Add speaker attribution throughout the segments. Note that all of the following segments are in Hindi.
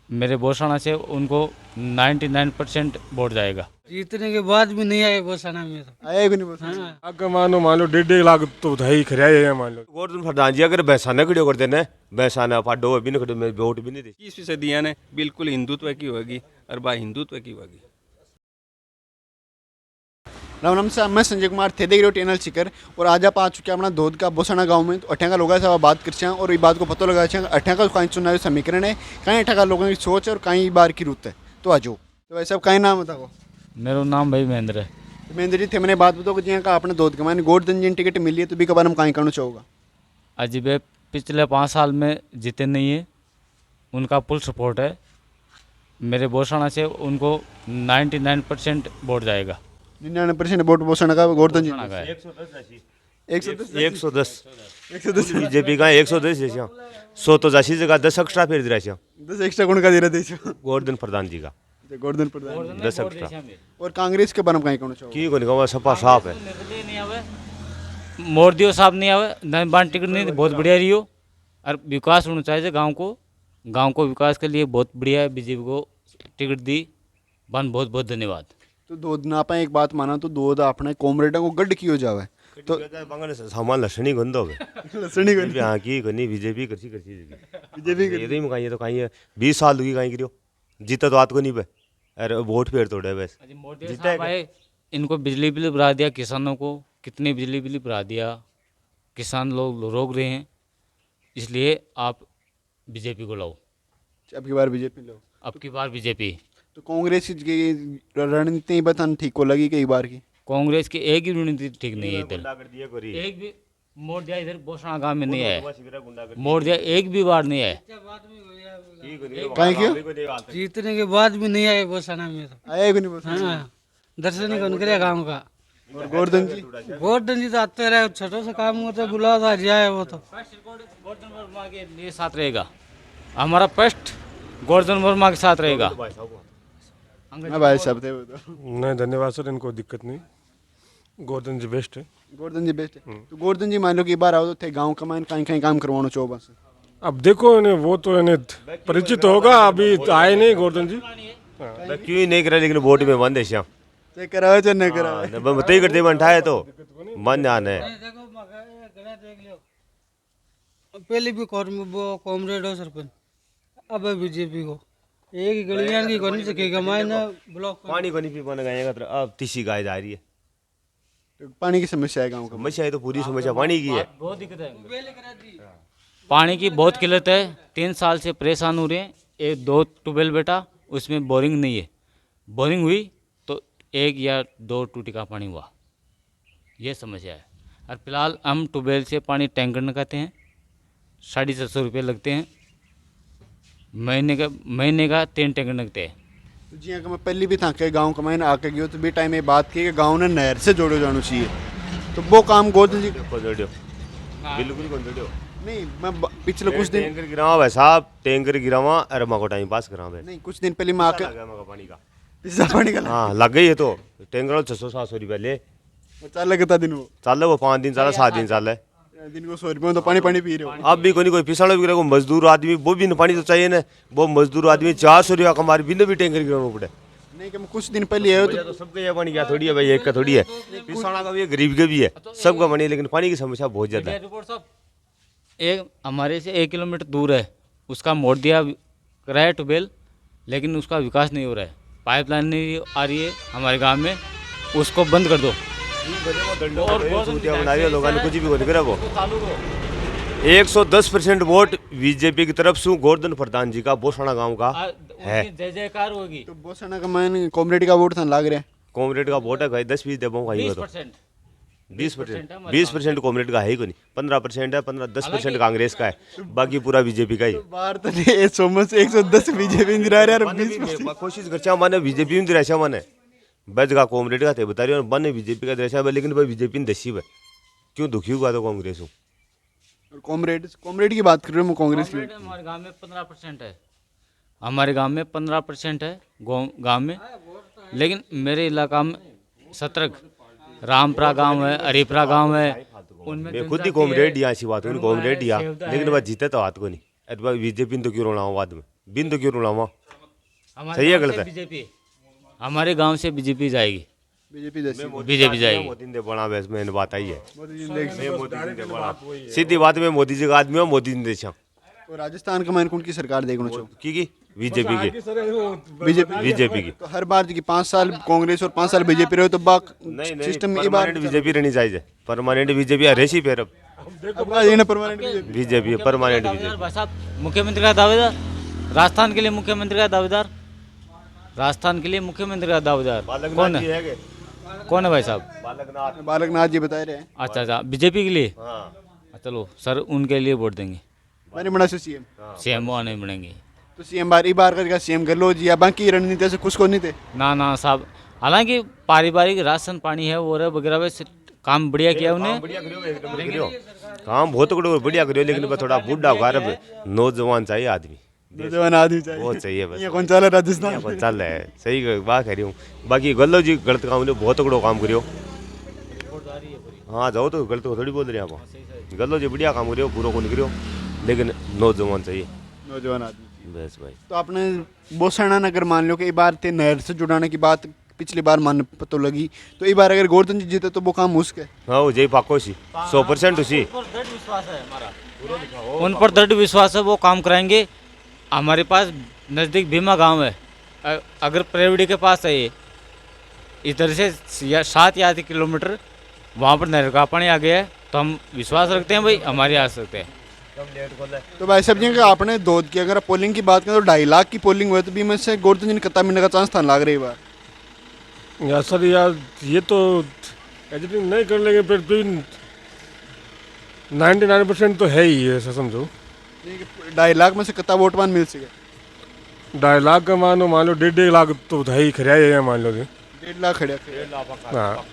Speaker 1: मेरे घोषणा से उनको 99% वोट जाएगा।
Speaker 2: जीतने के बाद भी नहीं आए घोषणा में तो।
Speaker 3: आया भी नहीं बोल सकते।
Speaker 2: हाँ
Speaker 4: अगर मान लो 1.5 लाख तो धाई खरिया है मान लो।
Speaker 5: गोवर्धन प्रधान जी अगर भैंसाना खड़ो कर देना भैंसाना पाडो भी नहीं खड़ो में वोट भी नहीं दे
Speaker 6: 21वीं सदी ने बिल्कुल हिंदुत्व की होगी और बा हिंदुत्व की होगी।
Speaker 3: राम नमस्कार, मैं संजय कुमार थे देख रहे हो टेनल शिकर और आज आप आ चुके हैं अपना धोद का बोसाना गांव में। तो अठ्या का लोगों से आप बात कर और ये बात को पता लगा अठ्या का कहीं चुनावी समीकरण है, कहीं अठ्या का लोगों की सोच है और कहीं बार की रुत है। तो आज तो वैसे अब कहीं नाम बताओ।
Speaker 1: मेरा नाम भाई महेंद्र है।
Speaker 3: महेंद्र जी थे मैंने बात बताओ कि जी का आपने धोद का मैंने गोवर्धन जी टिकट मिली है तो भी कबार हम कहीं करना चाहोगा।
Speaker 1: अजीब है, पिछले 5 साल में जीते नहीं है, उनका फुल सपोर्ट है। मेरे घोषणा से उनको 99% वोट जाएगा।
Speaker 3: 99% वोट बोसाना का गोवर्धन जी
Speaker 1: घोषणा का है।
Speaker 3: 110
Speaker 5: बीजेपी का 110 जैसा 100 तो जासी जगह 10 एक्स्ट्रा फिर दे रहा
Speaker 3: 10 एक्स्ट्रा कौन का दे रहे थे
Speaker 5: गोवर्धन प्रधान जी का
Speaker 3: गोवर्धन प्रधान
Speaker 5: 10 एक्स्ट्रा
Speaker 3: और कांग्रेस के बारे में कहीं करना चाहोगे।
Speaker 5: की को निकमा सपा साफ है।
Speaker 1: मोदी साहब नहीं आवे, नन टिकट नहीं, बहुत बढ़िया रही हो और विकास होना चाहिए गांव को विकास के लिए बहुत बढ़िया है। बीजेपी को टिकट दी, बन बहुत बहुत धन्यवाद।
Speaker 3: तो दूध ना पाए एक बात माना तो दूध अपने कॉमरेडों को गड्ढ कियो जावे तो
Speaker 5: सामान लसनी गंद हो गए
Speaker 3: लसणी को
Speaker 5: यहाँ की करनी बीजेपी करसी
Speaker 3: बीजेपी
Speaker 5: ये तो कहीं तो कहीं 20 साल दुगी कहीं करियो जीता तो आत को नहीं पे अरे वोट फेर तोड़े बस
Speaker 1: मोदी साहब आए, इनको बिजली बिल बढ़ा दिया, किसानों को कितनी बिजली बिल बढ़ा दिया, किसान लोग रोक रहे हैं। इसलिए आप बीजेपी को लाओ,
Speaker 3: अब की बार बीजेपी लो।
Speaker 1: अब की बार बीजेपी।
Speaker 3: तो कांग्रेस की रणनीति बताना ठीक को लगी कई बार की।
Speaker 1: कांग्रेस की एक ही रणनीति ठीक नहीं है इधर। एक भी मोड़ दिया इधर बोसना गांव में नहीं है, मोड़ दिया एक भी बार नहीं है।
Speaker 3: कहीं क्यों
Speaker 2: जीतने के बाद भी नहीं आए घोषणा में तो।
Speaker 3: आया भी नहीं बोल सकते।
Speaker 2: हाँ दर्शन ही कौन करे गाँव का।
Speaker 3: और गोवर्धन जी
Speaker 2: गोवर्धन जी तो आते रहे, छोटो से काम होता है, बुलाओ था जाए वो तो।
Speaker 1: गोवर्धन वर्मा के लिए साथ रहेगा, हमारा फर्स्ट गोवर्धन वर्मा के साथ रहेगा।
Speaker 3: हाँ भाई साहब थे वो तो।
Speaker 4: नहीं धन्यवाद सर, इनको दिक्कत नहीं, गोवर्धन जी बेस्ट है।
Speaker 3: गोवर्धन जी बेस्ट है। तो गोवर्धन जी मान लो कि बार आओ तो थे गाँव का मान कहीं कहीं काम करवाना चाहो बस।
Speaker 4: अब देखो इन्हें वो तो इन्हें परिचित होगा, अभी तो आए नहीं गोवर्धन जी।
Speaker 5: क्यों नहीं करा लेकिन वोट में बंद है श्याम
Speaker 3: चाहे करावे चाहे नहीं करावे
Speaker 5: बताइए करते बैठा तो बंद आना है।
Speaker 2: देखो गला देख लो, पहले भी वो कॉमरेड हो सरपंच, अब है बीजेपी को एक ही गलियां की कोनी सकेगा मायना ब्लॉक
Speaker 5: पानी को नहीं पी पाने गए अब तीसरी गाय जा रही है।
Speaker 3: तो पानी की समस्या है गाँव का।
Speaker 5: समस्या है तो पूरी समस्या पानी की है।
Speaker 1: बहुत दिक्कत है, पानी की बहुत किल्लत है। 3 साल से परेशान हो रहे हैं। एक 2 ट्यूबवेल बेटा, उसमें बोरिंग नहीं है। बोरिंग हुई तो 1 या 2 टूटी का पानी हुआ, ये समस्या है। और फिलहाल हम ट्यूबवेल से पानी टैंकर लगाते हैं, 750 रुपये लगते हैं। महीने का 3 टैंकर लगते हैं।
Speaker 3: तो जी हाँ मैं पहले भी था के गाँव का मैंने आके गयो तो भी टाइम में बात की कि गाँव ने नहर से जोड़ो जाना चाहिए। तो वो काम गोवर्धन जी
Speaker 5: बिल्कुल
Speaker 3: नहीं मैं पिछले कुछ दिन
Speaker 5: टैंकर गिरावा भाई साहब, टैंकर गिरावा अरे माँ को टाइम पास करा भाई
Speaker 3: नहीं कुछ दिन पहले मैं आके
Speaker 5: पानी का
Speaker 3: पिज्जा पानी का
Speaker 5: हाँ लग गई है तो टैंकर 600-700 रुपये ले
Speaker 3: चल लगता दिन वो
Speaker 5: चल वो 5 दिन चला 7 दिन चल
Speaker 3: दिन को 100 रुपये तो पानी पानी पी रहे हो।
Speaker 5: अब भी कोई पिछड़ा भी गिरा मजदूर आदमी वो भी पानी तो चाहिए ना, वो मजदूर आदमी 400 रुपया कमा रही भी टैंकर गिराना पड़े।
Speaker 3: नहीं कि मैं कुछ दिन पहले आया
Speaker 5: तो सबका ये पानी क्या थोड़ी है भाई, एक का थोड़ी है, पिछड़ा का भी है गरीब के भी है, सबका पानी है, लेकिन पानी की समस्या बहुत ज्यादा है।
Speaker 1: एक हमारे से 1 किलोमीटर दूर है, उसका मोड़ दिया कराया ट्यूबवेल, लेकिन उसका विकास नहीं हो रहा है। पाइपलाइन नहीं आ रही है हमारे गांव में, उसको बंद कर दो।
Speaker 5: लोगों ने कुछ भी नहीं करा। वो 110% वोट बीजेपी की तरफ से गोवर्धन प्रधान जी का बोसाना गांव का है।
Speaker 1: जय जयकार होगी।
Speaker 3: तो बोसाना का मैंने कॉमरेड का वोट था लाग रहा है।
Speaker 5: कॉमरेड का वोट है भाई 10-20 दे पाऊंगा 20% कॉमरेड का है ही कोई नहीं, 15% है, 10% कांग्रेस का है, बाकी पूरा बीजेपी का ही।
Speaker 3: बाहर तो 110 बीजेपी इंदिरा यार 20
Speaker 5: कोशिश करचा माने बीजेपी में दृश्य माने बज का कॉमरेड का थे बता रही बने बीजेपी का दृश्य है, लेकिन भाई बीजेपी ने दसी है क्यों दुखी हुआ तो कांग्रेस हूँ।
Speaker 3: और कॉमरेड की बात कर रहे हो, मैं कांग्रेस की।
Speaker 1: हमारे गांव में 15% है, हमारे गांव में 15% है गांव में, लेकिन मेरे इलाका में सतरक रामपुरा गांव है, हरिपुरा गांव है, उनमें
Speaker 5: मैं खुद ही कॉमरेड यहाँ ऐसी बात हुई कॉमरेड यहाँ, लेकिन बात जीते तो हाथ को नहीं। बीजेपी तो क्यों रोना बाद में बिन तो क्यों रोना सही है गलत है?
Speaker 1: बीजेपी, हमारे गांव से बीजेपी जाएगी,
Speaker 3: बीजेपी जैसी
Speaker 1: बीजेपी जाएगी।
Speaker 5: मोदी ने बड़ा वैस में बात आई है,
Speaker 3: मोदी जी ने
Speaker 5: मैं मोदी जी ने बड़ा सीधी बात में मोदी जी का आदमी हो, मोदी जी ने देखा
Speaker 3: और राजस्थान का मैंने उनकी सरकार देखना चाहूँ
Speaker 5: की बीजेपी की बीजेपी की
Speaker 3: तो हर बार की 5 साल कांग्रेस और 5 साल बीजेपी रहे तो बाक
Speaker 5: नहीं नहीं
Speaker 3: सिस्टम ये बार
Speaker 5: परमानेंट बीजेपी रहनी चाहिए, परमानेंट बीजेपी हरेशी फिर अब
Speaker 3: परमानेंट
Speaker 5: बीजेपी परमानेंट
Speaker 1: दावेदार
Speaker 5: बीजेपी
Speaker 1: भाई साहब, मुख्यमंत्री का दावेदार, राजस्थान के लिए मुख्यमंत्री का दावेदार, राजस्थान के लिए मुख्यमंत्री का दावेदार कौन है? कौन है भाई साहब?
Speaker 3: बालकनाथ जी बता रहे हैं
Speaker 1: अच्छा अच्छा, बीजेपी के लिए।
Speaker 5: हाँ
Speaker 1: चलो सर, उनके लिए वोट देंगे,
Speaker 3: मैंने बना से सीएम
Speaker 1: सीएम आने बनेंगे।
Speaker 3: तो सीएम बार का सीएम गहलोत जी या बाकी रणनीति से खुश को नहीं थे
Speaker 1: ना ना साहब, हालांकि पारिवारिक राशन पानी है वो वगैरह वैसे काम बढ़िया किया उन्हें।
Speaker 5: काम बहुत बढ़िया करियो, लेकिन बस थोड़ा बूढ़ा होगा, अब नौजवान चाहिए आदमी,
Speaker 3: नौजवान आदमी चाहिए
Speaker 5: बहुत चाहिए बस।
Speaker 3: ये कौन चला राजस्थान
Speaker 5: यहाँ पर चल रहा है, सही बात कह रही हूँ। बाकी गल्लो जी गलत काम करियो, बहुत तगड़ो काम करियो। हाँ जाओ तो गलत थोड़ी बोल रहे हैं आप, गल्लो जी बढ़िया काम करियो, पूरा को नहीं करियो, लेकिन नौजवान चाहिए
Speaker 3: नौजवान आदमी
Speaker 5: बस भाई।
Speaker 3: तो आपने बोसना नगर मान लो कि एक बार थे नहर से जुड़ाने की बात पिछली बार मान पतो लगी, तो एक बार अगर गोवर्धन जी जीते तो वो काम मुश्किल है।
Speaker 5: हाँ वो जय पाको सी 100% उसी
Speaker 1: उन पर दृढ़ विश्वास है, वो काम कराएंगे। हमारे पास नज़दीक भीमा गांव है, अगर प्रेवड़ी के पास है ये, इधर से 7 या 8 किलोमीटर वहाँ पर नहर का पानी आ गया है, तो हम विश्वास रखते हैं भाई हमारे आ सकते हैं।
Speaker 3: तो भाई साहब जी का आपने दो की अगर पोलिंग की बात करें तो 2.5 लाख की पोलिंग हुई तो भी में से गोवर्धन जी ने कत्ता मिलने का चांस था लाग रही बार।
Speaker 4: यार सर यार ये तो एडिटिंग नहीं कर लेंगे, फिर भी 99% तो है ही, ऐसा समझो।
Speaker 3: 2.5 लाख में से कत्ता वोट मान मिल सके
Speaker 4: 2.5 लाख का मान लो 1.5 लाख तो है ही, खरिया है मान लो।
Speaker 3: 1.5 लाख खड़े
Speaker 4: हाँ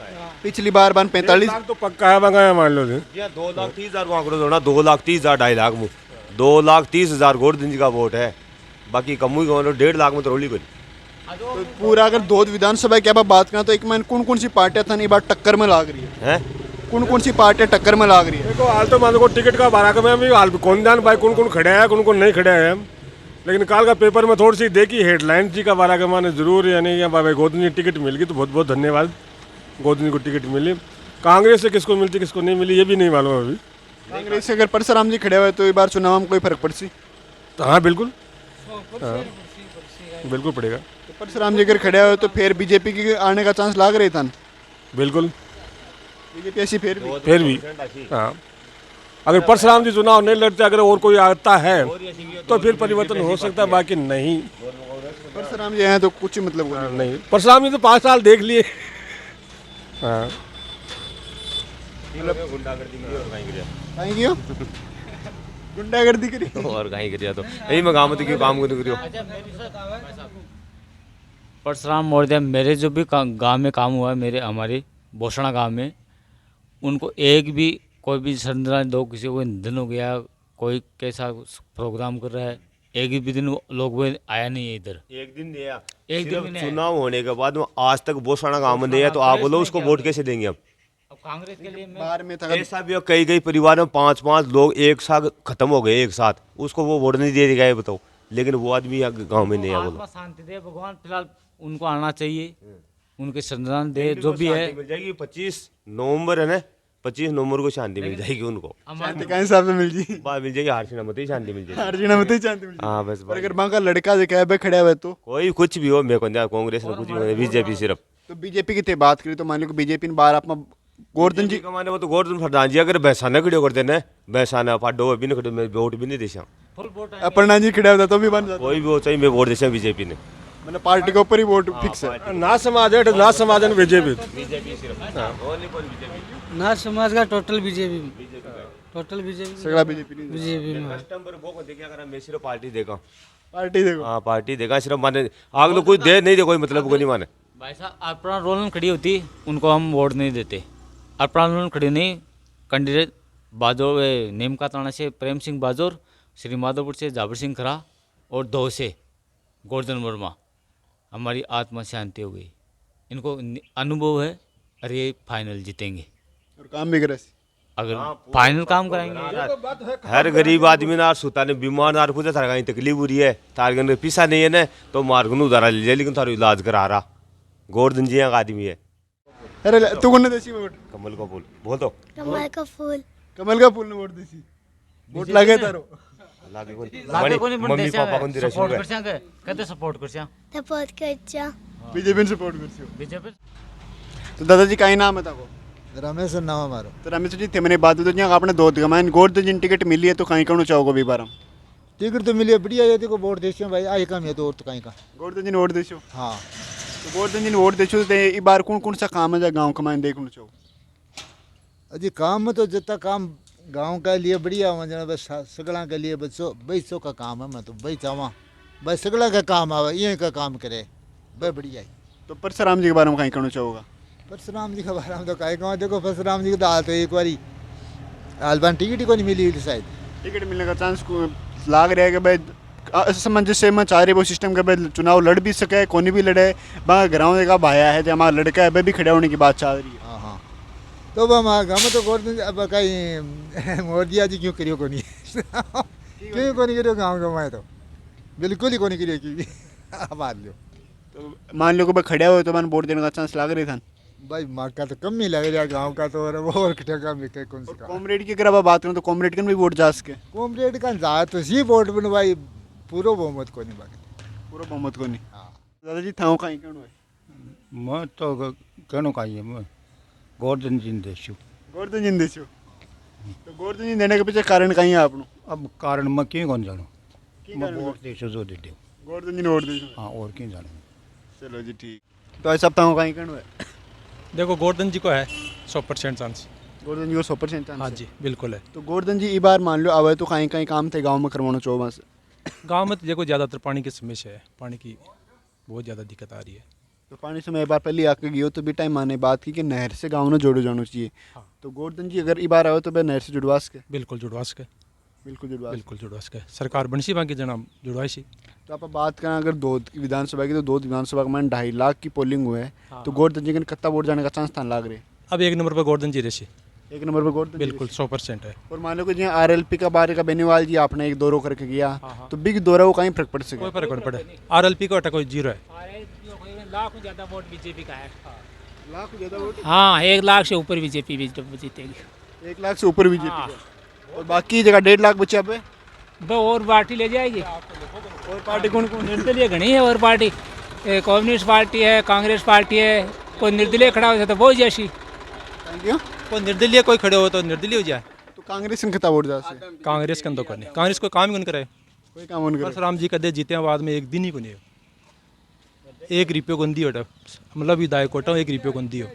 Speaker 3: पिछली बार 45
Speaker 4: लाख तो पक्का है मंगाया मान लो।
Speaker 5: 2,30,000 वहाँ करो ना, 2,30,000 2.5 लाख में 2,30,000 गोवर्धन जी का वोट है, बाकी कम ही 1.5 लाख में तो रोली कोई।
Speaker 3: तो पूरा अगर दो विधानसभा की अब बात करें तो एक में कौन सी पार्टियां था नहीं बार टक्कर में लाग रही है, कौन सी पार्टियां टक्कर में लाग रही है?
Speaker 4: देखो हाल तो मान लो टिकट का बारह का में भी हाल कौन जान भाई कौन खड़े हैं कौन नहीं खड़े हैं, लेकिन काल का पेपर में थोड़ी सी देखी हेडलाइन जी का बारह का माने जरूर, यानी कि भाई गोवर्धन जी टिकट मिल गई तो बहुत बहुत धन्यवाद, गोवर्धन जी को टिकट मिली। कांग्रेस से किसको मिलती किसको नहीं मिली ये भी नहीं मालूम अभी।
Speaker 3: कांग्रेस से अगर परशुराम जी खड़े हुए तो एक बार चुनाव में कोई फर्क पड़सी?
Speaker 4: तो हाँ बिल्कुल, हाँ बिल्कुल पड़ेगा।
Speaker 3: तो परशुराम जी अगर खड़े हुए तो फिर बीजेपी के आने का चांस लाग रहे था?
Speaker 4: बिल्कुल
Speaker 3: बीजेपी ऐसी फिर
Speaker 4: भी हाँ, अगर परशुराम जी चुनाव नहीं लड़ते, अगर और कोई आता है तो फिर परिवर्तन हो सकता है, बाकी नहीं।
Speaker 3: परशुराम जी हैं तो कुछ ही मतलब
Speaker 4: नहीं, परशुराम जी तो 5 साल देख लिए। हाँ गुंडागर्दी करी
Speaker 5: और कहीं करिया तो यही मैं गाँव में क्यों काम करियो।
Speaker 1: परशुराम महोदय मेरे जो भी गांव में काम हुआ है, मेरे हमारे भोसड़ा गांव में, उनको एक भी कोई भी श्रद्धांजलि दो, किसी को निधन हो गया, कोई कैसा प्रोग्राम कर रहा है, एक भी दिन लोग वो आया नहीं है इधर,
Speaker 5: एक दिन दिया,
Speaker 1: एक दिन भी नहीं आया।
Speaker 5: चुनाव होने के बाद में आज तक भोसड़ा गाँव में दिया, तो आप बोलो उसको वोट कैसे देंगे? अब
Speaker 1: कांग्रेस के लिए
Speaker 3: बाहर में था
Speaker 5: ऐसा भी कई परिवार में 5-5 लोग एक साथ खत्म हो गए, एक साथ उसको वो वोट नहीं दे गए बताओ, लेकिन वो आदमी गाँव में नहीं है। बोलो
Speaker 1: आत्मा शांति दे भगवान, फिलहाल उनको आना चाहिए, उनके श्रद्धांजलि दे जो भी है।
Speaker 5: मिल जाएगी 25 नवंबर है ना, 25 नवंबर को शांति मिल जाएगी उनको,
Speaker 3: शांति कहाँ हिसाब से मिल जी?
Speaker 5: बात मिल जाएगी, हार मत ही शांति मिल जाएगी।
Speaker 3: अर्जुना मत ही शांति मिल
Speaker 5: हाँ बस
Speaker 3: पर अगर वहाँ का लड़का जो कह खड़ा हुआ तो
Speaker 5: कोई कुछ भी हो, मेरे को नहीं, कांग्रेस ने कुछ भी, बीजेपी सिर्फ।
Speaker 3: तो बीजेपी की थे बात करी तो मान लो कि बीजेपी ने बार आप गोवर्धन जी
Speaker 5: का माने वो तो गोवर्धन फरदान जी अगर भैंसाना खड़े कर देना, भैंसाना फाडो भी नहीं खड़े, मैं वोट भी नहीं देशा,
Speaker 3: अपर्णा जी खड़ा होता तो भी बन जाता,
Speaker 5: कोई भी हो चाहिए मैं वोट देशा बीजेपी ने।
Speaker 3: मतलब पार्टी के ऊपर ही वोट फिक्स है।
Speaker 4: ना समाज है ना समाज है बीजेपी।
Speaker 2: ना समाज का टोटल बीजेपी में, टोटल बीजेपी
Speaker 3: सगड़ा बीजेपी नहीं
Speaker 2: बीजेपी में।
Speaker 5: मैं सिर्फ पार्टी देखा,
Speaker 3: पार्टी देखो
Speaker 5: हाँ पार्टी देखा सिर्फ, माने आग लोग कुछ दे नहीं दे, कोई मतलब को नहीं माने।
Speaker 1: भाई साहब अर्पणा रोलन खड़ी होती, उनको हम वोट नहीं देते। अर्पणा रोलन खड़ी नहीं, कैंडिडेट बाजोर नीम का ताना से प्रेम सिंह बाजोर, श्री माधोपुर से जाबर सिंह खरा और 2 से गोवर्धन वर्मा, हमारी आत्मा शांति हो गई। इनको अनुभव है और ये फाइनल जीतेंगे।
Speaker 3: और काम भी करे
Speaker 1: अगर फाइनल काम कराएंगे।
Speaker 5: हर गरीब आदमी ना सुता ने बीमार ना खुद थारा कहीं तकलीफ हो रही है थार के अंदर पैसा नहीं है ना तो मार्ग नु उधारा ले जाए लेकिन थारो इलाज करा रहा गोवर्धन जी का आदमी है।
Speaker 3: अरे तू कौन देसी वोट?
Speaker 5: कमल का फूल बोल तो
Speaker 7: कमल का फूल
Speaker 3: कमल का फूल ने वोट देसी वोट लागे तारो
Speaker 5: लागे
Speaker 1: लागे कोनी पण
Speaker 5: मम्मी
Speaker 1: देशा
Speaker 5: पापा कोण दिरा
Speaker 1: सपोर्ट करछा के कहते सपोर्ट करछा
Speaker 7: सपोर्ट करचा
Speaker 3: बीजेपी ने सपोर्ट करछो।
Speaker 1: बीजेपी।
Speaker 3: तो दादाजी काई नाम है ताको?
Speaker 8: रमेश नाम हमारो।
Speaker 3: तो रमेश जी थे मैंने बात तो यहाँ आपने दो गमाइन गोवर्धन जी टिकट मिली है तो कहीं कहना चाहोगे भी बार
Speaker 8: टिकट तो मिली है बढ़िया है देखो वोट देशो भाई आई काम है तो और तो कहीं का
Speaker 3: गोवर्धन जी ने वोट देशो।
Speaker 8: हाँ
Speaker 3: तो गोवर्धन जी ने वोट देशो तो इस बार कौन कौन सा काम है जो गाँव कमाइन देखना चाहो?
Speaker 8: अजी काम में तो जितना काम गांव के लिए बढ़िया हो जना बस सगला के लिए बच्चों का काम है मैं तो भाई चाहवा भाई सगला का काम आवे ये का काम करे भाई बढ़िया है।
Speaker 3: तो परशुराम जी के बारे में कहीं कहना चाहोगा?
Speaker 8: परशुराम जी के बारे में तो कहीं कहाँ देखो परशुराम जी की तो हाल तो एक बारी हालबान टिकट ही को नहीं मिली शायद
Speaker 3: टिकट मिलने का चांस लाग रहा है कि भाई असमंजस्य में चाह रहे वो सिस्टम के भाई चुनाव लड़ भी सके कौन भी लड़े वहाँ गाँव का भाया है जो हमारा लड़का है वह भी खड़ा होने की बात चाह रही है।
Speaker 8: हाँ हाँ तो हमारे गाँव में तो गोवर्धन अब कहीं मोदी जी क्यों करियो को नहीं क्यों को नहीं करियो गाँव के मैं तो बिल्कुल ही को नहीं करियो क्योंकि बात लो
Speaker 3: तो मान लो कि भाई खड़ा हो तो मैंने वोट देने का चांस लाग रही था
Speaker 8: भाई माँ का तो कम ही लग रहा गाँव का तो और कटेगा में कौन सी का
Speaker 3: कॉमरेड की अगर आप बात करें तो कॉमरेड का भी वोट जा सके
Speaker 8: कॉमरेड का जा तो सी वोट बन भाई पूरा बहुमत को नहीं बाकी
Speaker 3: पूरा बहुमत को नहीं।
Speaker 8: हाँ
Speaker 3: दादाजी थाओ कहीं कहना है?
Speaker 9: मैं तो कहना चाहिए मैं गोवर्धन जी देशु
Speaker 3: गोवर्धन जी ने देशो। तो गोवर्धन जी देने के पीछे कारण कहीं है आपनो?
Speaker 9: अब कारण मैं क्यों कौन जानूँ मैं वोट देशो जो दे दो
Speaker 3: गोवर्धन जी ने वोट देशो।
Speaker 9: हाँ और क्यों जानूँ।
Speaker 3: चलो जी ठीक। तो ऐसा थाओ कहीं कहना है?
Speaker 10: देखो गोवर्धन जी को है 100% चांस।
Speaker 3: गोवर्धन जी को 100% चांस
Speaker 10: हाँ
Speaker 3: है।
Speaker 10: जी बिल्कुल है।
Speaker 3: तो गोवर्धन जी इस बार मान लो आवे तो कहीं कहीं काम थे गाँव में करवाना चाहो वहाँ से?
Speaker 10: गांव में तो देखो ज़्यादातर पानी की समस्या है पानी की बहुत ज़्यादा दिक्कत आ रही है।
Speaker 3: तो पानी से मैं एक बार पहले आके गई हो तो भी टाइम माने बात की कि नहर से गाँव में जोड़ो जाना चाहिए।
Speaker 10: हाँ।
Speaker 3: तो गोवर्धन जी अगर इस बार आओ तो भाई नहर से जुड़वा सके?
Speaker 10: बिल्कुल जुड़वा सके
Speaker 3: बिल्कुल जुड़वा सके।
Speaker 10: बिल्कुल जुड़वा सके सरकार बनसी बाकी जना जुड़वाई सी।
Speaker 3: तो आप बात करें अगर दो विधानसभा की तो दो विधानसभा में 2.5 लाख की पोलिंग हुई है तो गोवर्धन जी के कितना वोट जाने का चांस था लाग रहे?
Speaker 10: अब एक नंबर पर गोवर्धन जी रेसी
Speaker 3: एक नंबर पर गोवर्धन जी
Speaker 10: बिल्कुल 100% है।
Speaker 3: और मान लो कि जो RLP का बारे का बेनीवाल जी आपने एक दौरा करके गया तो बिग दौरा वो कहीं फर्क पड़ सके?
Speaker 10: कोई फर्क नहीं पड़े RLP का कोई जीरो है।
Speaker 11: लाख ज्यादा वोट बीजेपी का है।
Speaker 3: लाख ज्यादा वोट?
Speaker 11: हाँ 1 लाख से ऊपर बीजेपी जीतेगी।
Speaker 3: 1 लाख से ऊपर बीजेपी और बाकी जगह 1.5 लाख बच्चे पे
Speaker 11: और पार्टी ले जाएगी।
Speaker 3: और पार्टी कौन कौन?
Speaker 11: निर्दलीय घनी है और पार्टी कम्युनिस्ट पार्टी है कांग्रेस पार्टी है कोई निर्दलीय खड़ा हो जाए तो बहुत जैसी।
Speaker 3: Thank you.
Speaker 10: कोई निर्दलीय कोई खड़े हो तो निर्दलीय हो जाए।
Speaker 3: तो कांग्रेस ने कितना वोट जा से?
Speaker 10: कांग्रेस के अंदर को नहीं कांग्रेस को काम ही नहीं करे।
Speaker 3: कोई काम नहीं करे।
Speaker 10: परशुराम जी कदे जीते हैं बाद में एक दिन ही को नहीं हो 1 रुपये को दी हो मतलब विधायक कोटा 1 रुपये को दी हो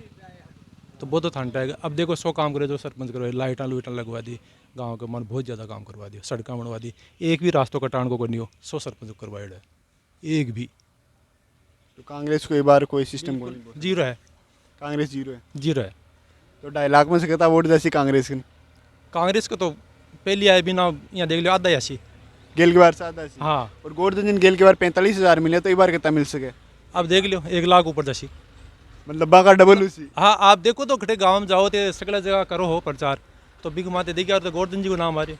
Speaker 10: तो बहुत तो ठंडा है। अब देखो 100 काम करे जो सरपंच करो लाइटां लुइटां लगवा दी गाँव के मन बहुत ज़्यादा काम करवा दिया सड़कें बनवा दी एक भी रास्तों कटान को नहीं हो 100 सरपंच करवाए है एक भी।
Speaker 3: तो कांग्रेस को एक बार कोई सिस्टम को नहीं?
Speaker 10: जीरो है
Speaker 3: कांग्रेस जीरो है।
Speaker 10: जीरो है।
Speaker 3: तो 2.5 लाख में से कितना वोट जैसी कांग्रेस की?
Speaker 10: कांग्रेस को तो पहली आए बिना यहाँ देख लो आधा ऐसी
Speaker 3: गेल के बार से आधा ऐसी।
Speaker 10: हाँ
Speaker 3: और गोवर्धन जी गेल के बार 45,000 मिले तो एक बार कितना मिल सके?
Speaker 10: अब देख लो 1 लाख ऊपर जैसी
Speaker 3: मतलब बाका डबल उसी।
Speaker 10: हाँ आप देखो तो खटे गाँव में जाओ तो सगला जगह करो हो प्रचार तो बिग माते देखिए तो गोवर्धन जी को नाम आ रहे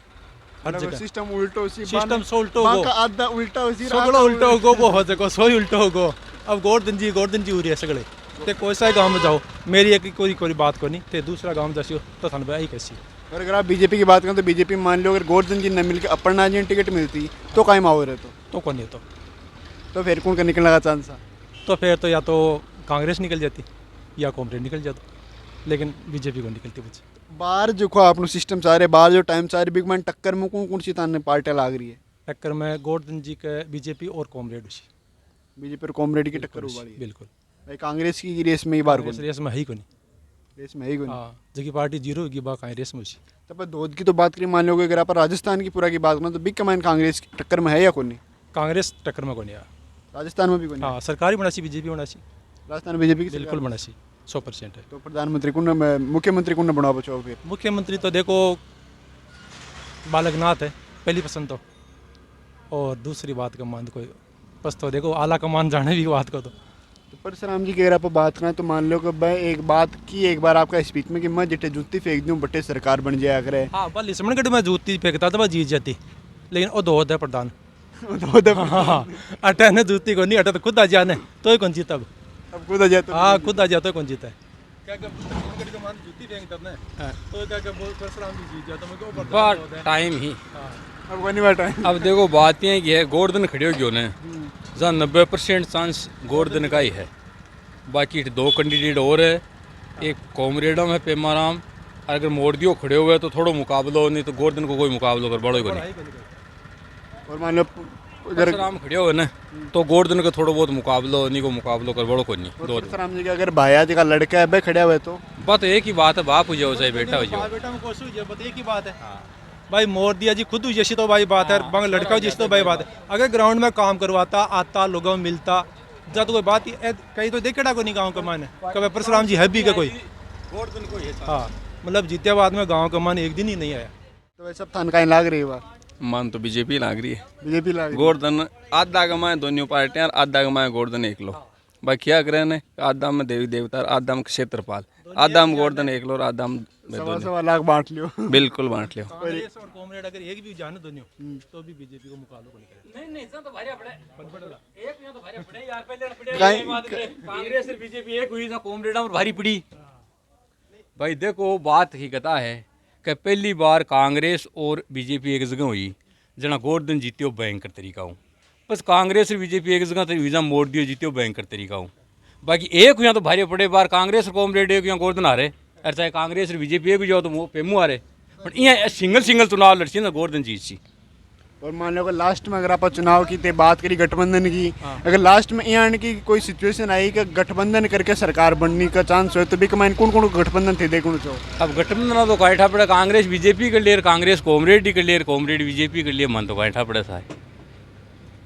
Speaker 10: हर जगह
Speaker 3: सिस्टम उल्टो उसी
Speaker 10: सिस्टम सो उल्टो हो
Speaker 3: बाका आधा उल्टा उसी
Speaker 10: सगड़ा उल्टो हो गो हो सको सोई उल्टो हो गो। अब गोवर्धन जी हो रही है सगले ते कोई सा गाँव में जाओ मेरी एक कोई बात को नहीं ते दूसरा गाँव में जैसी हो तो थान भाई कैसी।
Speaker 3: और अगर आप बीजेपी की बात करें तो बीजेपी में मान लो अगर गोवर्धन जी न मिलकर अपर्णा जी टिकट मिलती तो कायम आओ रहे
Speaker 10: तो कौन नहीं
Speaker 3: तो फिर कौन का निकलने का चांस है?
Speaker 10: तो फिर तो या तो कांग्रेस निकल जाती या कॉमरेड निकल जाता लेकिन बीजेपी को निकलती बच्चे।
Speaker 3: बाहर जो आपनो सिस्टम चाह रहे बाहर जो टाइम चाह रहे बिग मैन टक्कर में कौन कौन सी ताने पार्टियां लाग रही है?
Speaker 10: टक्कर में गोवर्धन जी के बीजेपी और कॉमरेड उसी
Speaker 3: बीजेपी और कॉमरेड की टक्कर हो रही है।
Speaker 10: बिल्कुल
Speaker 3: भाई कांग्रेस की रेस में ही बार को
Speaker 10: रेस में है ही को नहीं
Speaker 3: रेस में ही को
Speaker 10: हाँ जबकि पार्टी जीरो होगी बा कांग्रेस में उसी।
Speaker 3: तब धोध की तो बात करें मान लो अगर आप राजस्थान की पूरा की बात करें तो बिग कमान कांग्रेस की टक्कर में है या कौन नहीं?
Speaker 10: कांग्रेस टक्कर में को नहीं
Speaker 3: राजस्थान में भी कौन?
Speaker 10: हाँ सरकारी बनासी बीजेपी बनासी
Speaker 3: राजस्थान बीजेपी की
Speaker 10: बिल्कुल बनासी 100% है।
Speaker 3: तो प्रधानमंत्री कौन मुख्यमंत्री कौन बना बचाओ फिर?
Speaker 10: मुख्यमंत्री तो देखो बालकनाथ है पहली पसंद तो और दूसरी बात का मान कोई बस तो देखो आला कमान जाने भी बात को तो
Speaker 3: तो परशुराम जी की अगर आप बात करें तो मान लो कि भाई एक बात की एक बार आपका स्पीच में कि मैं जिट्टे जूती फेंक दूं बट्टे सरकार बन जाया करे।
Speaker 10: हाँ बस लिसमणगढ़ में जूती फेंकता तो मैं जीत जाती, लेकिन वो दो होता है प्रधान। हाँ अटे ने जूती को नहीं, अटे तो खुद आ जाने तो ही कौन जीता।
Speaker 3: अब खुद आ जाए तो
Speaker 10: हाँ खुद आ जाता है कौन जीता है। क्या जूती फेंकता ना तो क्या परशुराम जी जीत जाता, मैं क्यों प्रधान
Speaker 6: टाइम ही
Speaker 3: अब कोई नहीं बैठा है।
Speaker 6: अब देखो बात ये है गोवर्धन खड़े हो क्यों ने, जहाँ 90% चांस गोवर्धन का ही है। बाकी 2 कैंडिडेट और है, एक कॉमरेडम है पेमाराम, और अगर मोर्दियों खड़े हुए तो थोड़ा मुकाबला हो, नहीं तो गोवर्धन को कोई मुकाबला कर बड़ो को नहीं।
Speaker 3: और मान लो अगर
Speaker 6: परशुराम खड़े हुए ना तो गोवर्धन का थोड़ा बहुत मुकाबला हो, नहीं को मुकाबला कर बड़ो को नहीं।
Speaker 3: परशुराम जी का अगर भाया जी का लड़का है भाई खड़ा हुआ है तो
Speaker 6: बात एक ही बात है, बाप हो जाओ चाहे बेटा हो जाओ।
Speaker 10: बेटा में कोशिश हुई है, बस एक ही बात है भाई। मोदी जी खुद जैसी तो भाई बात है, बांग लड़का जैसी तो भाई बात है। अगर ग्राउंड में काम करवाता आता लोगों में मिलता जब तो कोई बात कहीं तो देखेड़ा को नहीं गाँव का मान है कभी परशुराम जी है भी का कोई। हाँ मतलब जीते बाद में गाँव का मान एक दिन ही नहीं आया।
Speaker 3: तो वैसे थान का लाग रही है
Speaker 6: मन तो बीजेपी लाग रही है।
Speaker 3: बीजेपी लाग
Speaker 6: गोवर्धन आधा कमाए दोनों पार्टियां, आधा कमाए गोवर्धन एक लो। बाकी क्या करे ने, आधा में देवी देवता, आधा में क्षेत्रपाल, आधा में गोवर्धन एक लो और आधा में
Speaker 3: 1.25 लाख बांट लियो।
Speaker 6: बिल्कुल बांट लियो।
Speaker 10: कांग्रेस और कॉमरेड अगर एक भी जाने दोनों तो भी बीजेपी को मुकाबला नहीं करेगा।
Speaker 11: नहीं तो भारी पड़े एक यहाँ तो भारी पड़े यार, पहले
Speaker 6: कांग्रेस और बीजेपी एक हुई ना, कॉमरेड और भारी पड़ी। भाई देखो बात ही कथा है कि पहली बार कांग्रेस और बीजेपी एक जगह हुई जना गोवर्धन जीत्यो भयंकर तरीका हूँ। बस कांग्रेस और बीजेपी एक जगह तो मोदी जीत्यो भयंकर तरीका हूँ। बाकी एक यहाँ तो भारी पड़े बार कांग्रेस और कॉमरेड एक यहाँ गोवर्धन आ रहे, और चाहे कांग्रेस और बीजेपी एक भी जाओ तो वो पेमू आ रहे, बट यहाँ सिंगल चुनाव लड़सी ना गोवर्धन जीत सी।
Speaker 3: और मान लो लास्ट में अगर आप चुनाव की ते बात करी गठबंधन की, अगर लास्ट में यहाँ की कोई सिचुएशन आई कि गठबंधन करके सरकार बनने का चांस हो तो भी कमाइन कौन कौन गठबंधन थे देखो चाहो।
Speaker 6: अब गठबंधन तो काठा पड़ा, कांग्रेस बीजेपी कर लिया, कांग्रेस कॉमरेड ही कर लिया, कॉमरेड बीजेपी कर लिया, मन तो काठा पड़ा था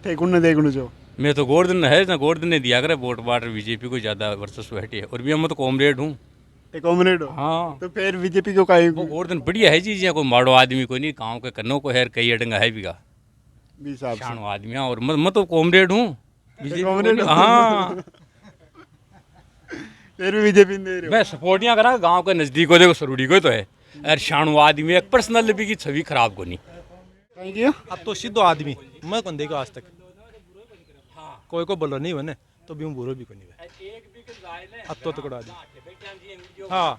Speaker 3: थे कौन देखो चाहो।
Speaker 6: मैं तो गोवर्धन है ना, गोवर्धन ने दिया करे वोट बाट, बीजेपी को ज़्यादा वर्चस्व है और भी हम तो कॉमरेड हूँ।
Speaker 3: कॉमरेड हो
Speaker 6: हाँ
Speaker 3: तो फिर बीजेपी को काहे
Speaker 6: गोवर्धन बढ़िया है चीज़, कोई माड़ो आदमी को नहीं, गाँव के कन्नों को है, कई अडंगा है भी का शानो आदमी। और मैं तो कॉमरेड हूँ बीजेपी। हाँ
Speaker 3: फिर भी बीजेपी दे रहे हो।
Speaker 6: मैं सपोर्टियाँ करा गाँव के नज़दीक हो, देखो सरूड़ी को तो है, और शानो आदमी एक पर्सनल भी की छवि खराब को नहीं।
Speaker 10: अब तो सीधो आदमी मैं कौन देखा आज तक, कोई को बोलो नहीं बने तो भी बुरो भी को नहीं। अब तो तकड़ा आदमी हाँ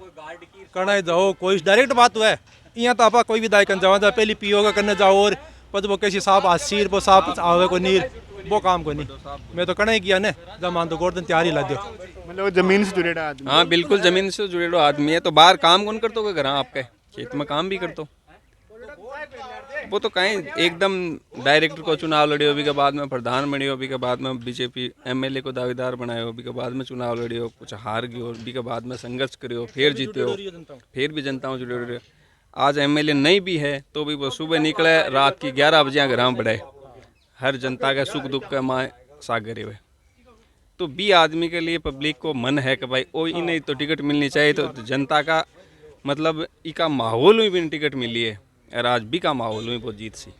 Speaker 10: करना जाओ, कोई डायरेक्ट बात हुआ है यहाँ तो आप कोई भी दाय कर जाओ, पहली पीओ का करने जाओ और पद वो कैसी साहब आशीर वो साहब आवे को नीर वो काम को नहीं। मैं तो करना ही किया ने जब मान तो गोवर्धन तैयारी ला दो।
Speaker 3: मतलब जमीन से जुड़े आदमी।
Speaker 6: हाँ बिल्कुल जमीन से जुड़े आदमी है। तो बाहर काम कौन करते हो घर, आपके खेत में काम भी करते हो, वो तो कहीं एकदम डायरेक्टर को चुनाव लड़े हो, भी के बाद में प्रधान बने हो, भी के बाद में बीजेपी एमएलए को दावेदार बनाए हो, भी के बाद में चुनाव लड़े हो, कुछ हार गए हो, भी के बाद में संघर्ष करे हो, फिर जीते हो, फिर भी जनताओं जुड़े रहे। आज एमएलए नहीं भी है तो भी वो सुबह निकले रात की 11 बजे घर बढ़े, हर जनता का सुख दुख का माँ सागरे हुए। तो भी आदमी के लिए पब्लिक को मन है कि भाई ओ इन्हें तो टिकट मिलनी चाहिए, तो जनता का मतलब इका माहौल में भी टिकट मिली है, और आज भी का माहौल में वो जीत सी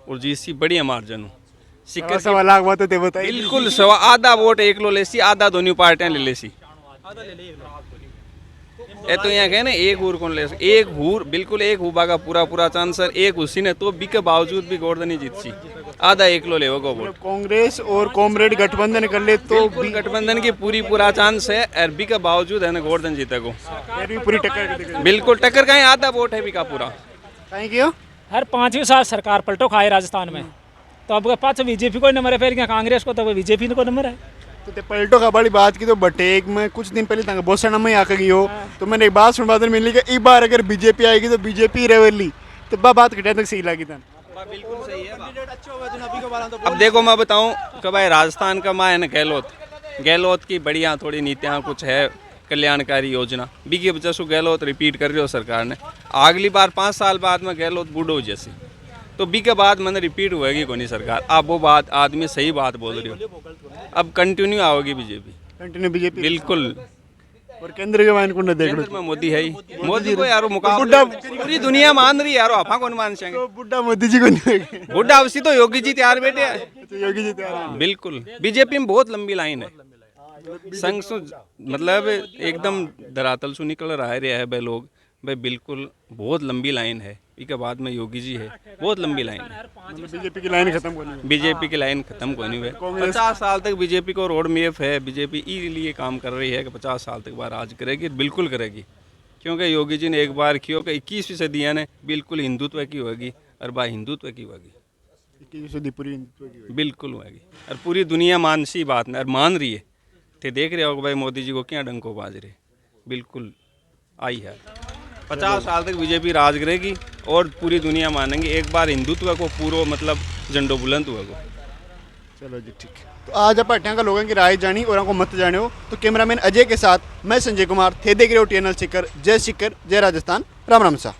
Speaker 6: और जीत सी बढ़िया मार्जन हो। सिक्कर
Speaker 3: 1.25 लाख बात तो बताइए।
Speaker 6: बिल्कुल आधा वोट एक लो ले सी, आधा दोनों पार्टियां ले सी। ए तो यहाँ कहे ना एक हूर कौन ले, एक हूर बिल्कुल एक हुबा का पूरा चांस है, एक उसी ने तो भी के बावजूद भी गोवर्धन ही जीत सी, आधा एक लो ले वो वोट।
Speaker 3: कांग्रेस और कॉमरेड गठबंधन कर ले तो
Speaker 6: भी गठबंधन की पूरा चांस है, और भी के बावजूद है ना गोवर्धन जीते को
Speaker 3: पूरी टक्कर,
Speaker 6: बिल्कुल टक्कर का आधा वोट है भी का पूरा।
Speaker 11: हर 5वें साल सरकार पलटो खाए राजस्थान में, तो अब पाँच बीजेपी को नंबर है, फिर क्या कांग्रेस को, तो बीजेपी को नंबर है।
Speaker 3: तो पलटो का बड़ी बात की तो बटेक में कुछ दिन पहले तक बोसना में आकर गई हो, तो मैंने एक बात सुनवा दे मिली कि एक बार अगर बीजेपी आएगी तो बीजेपी रहेगी, तो बात घटा तक सही लगी था।
Speaker 6: बिल्कुल सही है। अब देखो मैं बताऊं कि भाई राजस्थान का माँ है ना गहलोत की बढ़िया थोड़ी नीतियाँ कुछ है, कल्याणकारी योजना भी की वजह से गहलोत रिपीट कर रही हो सरकार ने। अगली बार 5 साल बाद में गहलोत बूढ़ो जैसी, तो बी के बाद मैंने रिपीट होएगी कौन सरकार। आप वो बात आदमी सही बात बोल रही हो, अब कंटिन्यू आओगी बीजेपी,
Speaker 3: कंटिन्यू बीजेपी
Speaker 6: बिल्कुल।
Speaker 3: और केंद्र के मान को न देख
Speaker 6: केंद्र में मोदी है ही, मोदी को यारो मुकाबला पूरी दुनिया मान रही है यारो, आप कौन मान सकेंगे।
Speaker 3: बुढ़ा मोदी जी को नहीं,
Speaker 6: बुढ़ा अवश्य तो योगी जी तैयार बैठे हैं,
Speaker 3: योगी जी तैयार।
Speaker 6: बिल्कुल बीजेपी में बहुत लंबी लाइन है, संग सु मतलब एकदम धरातल सु निकल रहा है भाई लोग भाई बिल्कुल बहुत लंबी लाइन है इसके बाद में योगी जी है बहुत लंबी लाइन है
Speaker 3: बीजेपी की लाइन खत्म होनी
Speaker 6: बीजेपी की लाइन खत्म को नहीं हुई 50 साल तक बीजेपी को रोड मैप है बीजेपी इसलिए काम कर रही है कि 50 साल तक बार राज करेगी बिल्कुल करेगी क्योंकि योगी जी ने एक बार किया कि 21वीं सदियाँ ने बिल्कुल हिंदुत्व की होगी और बा हिंदुत्व की होगी
Speaker 3: 21वीं सदी पूरी हिंदुत्व की होगी।
Speaker 6: बिल्कुल होगी और पूरी दुनिया मानसी बात नहीं और मान रही है थे देख रहे हो भाई मोदी जी को क्या डंको बाज रहे बिल्कुल आई है 50 साल तक बीजेपी राज करेगी और पूरी दुनिया मानेंगे एक बार हिंदुत्व को पूरा मतलब झंडो बुलंद हुआ को
Speaker 3: चलो जी ठीक है। तो आज आप अठ्ठा का लोगों की राय जानी और उनको मत जाने हो तो कैमरामैन अजय के साथ मैं संजय कुमार थे देख रहे हो TNL सीकर जय राजस्थान राम राम सा।